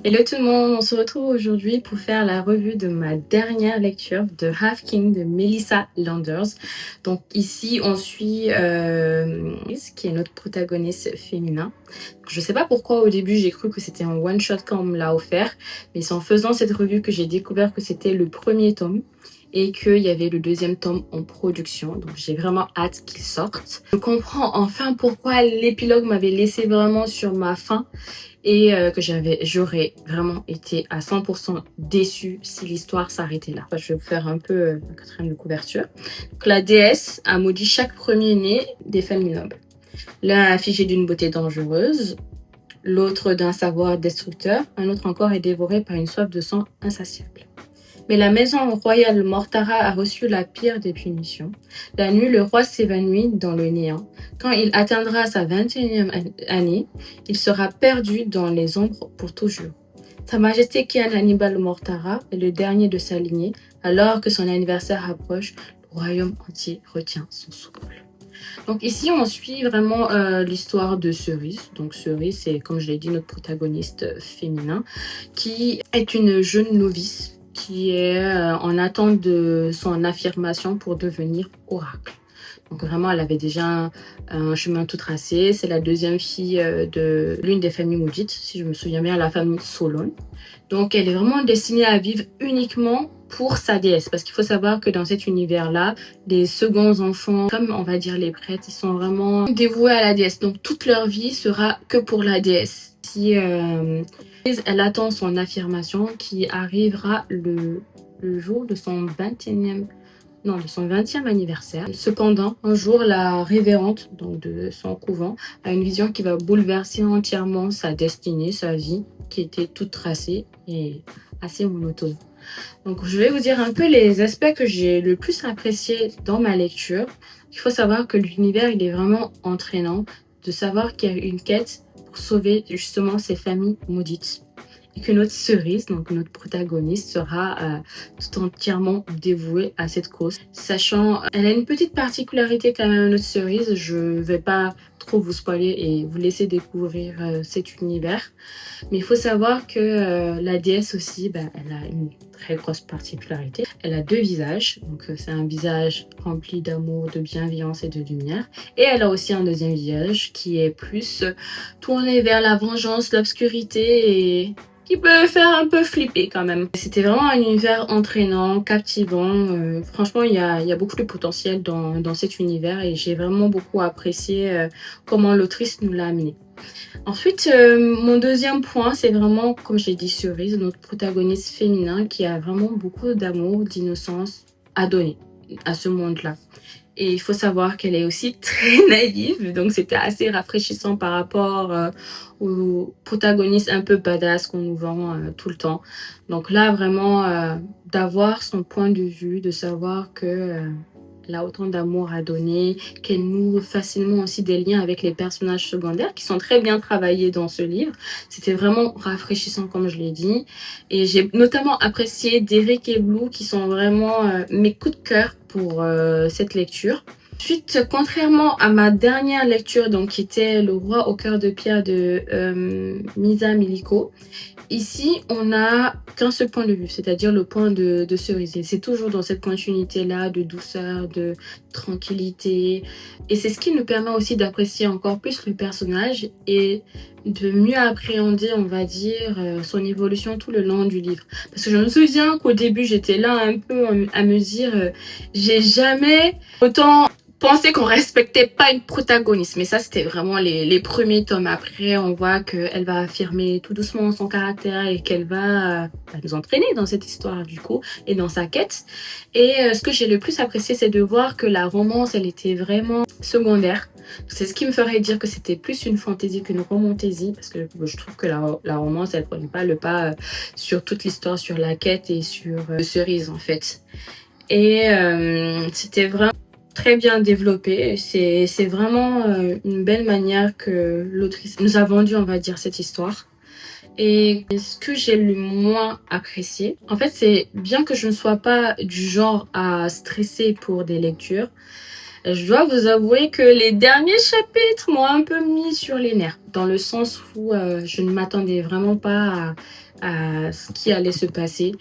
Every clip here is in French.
Hello tout le monde, on se retrouve aujourd'hui pour faire la revue de ma dernière lecture de Half King de Melissa Landers. Donc ici on suit qui est notre protagoniste féminin. Je sais pas pourquoi au début j'ai cru que c'était un one shot quand on me l'a offert, mais c'est en faisant cette revue que j'ai découvert que c'était le premier tome et qu'il y avait le deuxième tome en production. Donc j'ai vraiment hâte qu'il sorte. Je comprends enfin pourquoi l'épilogue m'avait laissé vraiment sur ma faim et que j'aurais vraiment été à 100% déçue si l'histoire s'arrêtait là. Je vais vous faire un peu la quatrième de couverture. Donc, la déesse a maudit chaque premier-né des familles nobles. L'un affligé d'une beauté dangereuse, l'autre d'un savoir destructeur, un autre encore est dévoré par une soif de sang insatiable. Mais la maison royale Mortara a reçu la pire des punitions. La nuit, le roi s'évanouit dans le néant. Quand il atteindra sa 21e année, il sera perdu dans les ombres pour toujours. Sa Majesté Kian Hannibal Mortara est le dernier de sa lignée. Alors que son anniversaire approche, le royaume entier retient son souffle. Donc ici, on suit vraiment l'histoire de Cerise. Donc Cerise, c'est, comme je l'ai dit, notre protagoniste féminin, qui est une jeune novice qui est en attente de son affirmation pour devenir oracle. Donc vraiment, elle avait déjà un chemin tout tracé. C'est la deuxième fille de l'une des familles maudites, si je me souviens bien, la famille Solon. Donc elle est vraiment destinée à vivre uniquement pour sa déesse. Parce qu'il faut savoir que dans cet univers-là, les seconds enfants, comme on va dire les prêtres, ils sont vraiment dévoués à la déesse. Donc toute leur vie sera que pour la déesse. Si elle attend son affirmation qui arrivera le jour de son 20e anniversaire. Cependant, un jour, la révérende donc de son couvent a une vision qui va bouleverser entièrement sa destinée, sa vie, qui était toute tracée et assez monotone. Donc, je vais vous dire un peu les aspects que j'ai le plus appréciés dans ma lecture. Il faut savoir que l'univers, il est vraiment entraînant, de savoir qu'il y a une quête pour sauver justement ces familles maudites. Et que notre Cerise, donc notre protagoniste, sera tout entièrement dévouée à cette cause. Sachant, elle a une petite particularité quand même, notre Cerise. Je vais pas trop vous spoiler et vous laisser découvrir cet univers. Mais il faut savoir que la déesse aussi, elle a une très grosse particularité. Elle a deux visages. Donc c'est un visage rempli d'amour, de bienveillance et de lumière. Et elle a aussi un deuxième visage qui est plus tourné vers la vengeance, l'obscurité et qui peut faire un peu flipper quand même. C'était vraiment un univers entraînant, captivant. Franchement, il y a beaucoup de potentiel dans cet univers et j'ai vraiment beaucoup apprécié comment l'autrice nous l'a amené. Ensuite, mon deuxième point, c'est vraiment, comme j'ai dit, Cerise, notre protagoniste féminin qui a vraiment beaucoup d'amour, d'innocence à donner à ce monde-là. Et il faut savoir qu'elle est aussi très naïve, donc c'était assez rafraîchissant par rapport aux protagonistes un peu badass qu'on nous vend tout le temps. Donc là, vraiment, d'avoir son point de vue, de savoir que elle a autant d'amour à donner, qu'elle noue facilement aussi des liens avec les personnages secondaires qui sont très bien travaillés dans ce livre. C'était vraiment rafraîchissant, comme je l'ai dit. Et j'ai notamment apprécié Derek et Blue, qui sont vraiment mes coups de cœur pour cette lecture. Ensuite, contrairement à ma dernière lecture, donc qui était Le roi au cœur de pierre de Misa Miliko, ici, on n'a qu'un seul point de vue, c'est-à-dire le point de Cerisier. C'est toujours dans cette continuité-là de douceur, de tranquillité. Et c'est ce qui nous permet aussi d'apprécier encore plus le personnage et de mieux appréhender, on va dire, son évolution tout le long du livre. Parce que je me souviens qu'au début, j'étais là un peu à me dire, j'ai jamais autant pensé qu'on respectait pas une protagoniste. Mais ça, c'était vraiment les premiers tomes. Après, on voit qu'elle va affirmer tout doucement son caractère et qu'elle va nous entraîner dans cette histoire, du coup, et dans sa quête. Et ce que j'ai le plus apprécié, c'est de voir que la romance, elle était vraiment secondaire. C'est ce qui me ferait dire que c'était plus une fantaisie qu'une romantaisie, parce que je trouve que la romance, elle prenait pas le pas sur toute l'histoire, sur la quête et sur Cerise, en fait. Et c'était vraiment très bien développé. C'est vraiment une belle manière que l'autrice nous a vendu, on va dire, cette histoire. Et ce que j'ai le moins apprécié, en fait, c'est bien que je ne sois pas du genre à stresser pour des lectures, je dois vous avouer que les derniers chapitres m'ont un peu mis sur les nerfs, dans le sens où je ne m'attendais vraiment pas à ce qui allait se passer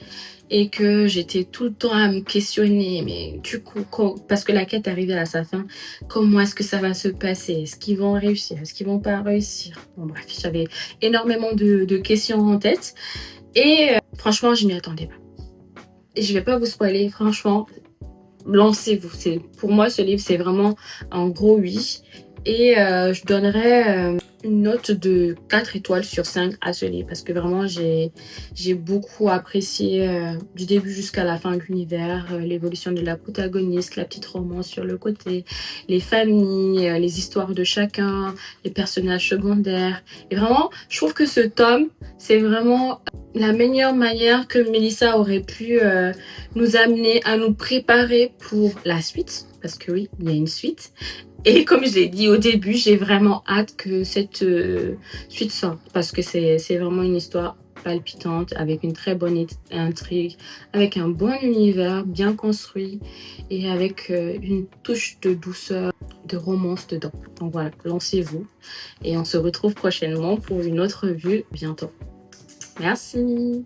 et que j'étais tout le temps à me questionner, mais du coup, parce que la quête arrivait à sa fin, comment est-ce que ça va se passer? Est-ce qu'ils vont réussir? Est-ce qu'ils vont pas réussir? Bon bref, j'avais énormément de questions en tête et franchement, je m'y attendais pas. Et je vais pas vous spoiler, franchement, lancez-vous. Pour moi, ce livre, c'est vraiment un gros oui. Et je donnerais une note de 4 étoiles sur 5 à ce livre parce que vraiment, j'ai beaucoup apprécié du début jusqu'à la fin de l'univers, l'évolution de la protagoniste, la petite romance sur le côté, les familles, les histoires de chacun, les personnages secondaires. Et vraiment, je trouve que ce tome, c'est vraiment la meilleure manière que Melissa aurait pu nous amener à nous préparer pour la suite. Parce que oui, il y a une suite. Et comme je l'ai dit au début, j'ai vraiment hâte que cette suite sorte. Parce que c'est vraiment une histoire palpitante, avec une très bonne intrigue, avec un bon univers bien construit et avec une touche de douceur, de romance dedans. Donc voilà, lancez-vous. Et on se retrouve prochainement pour une autre revue bientôt. Merci.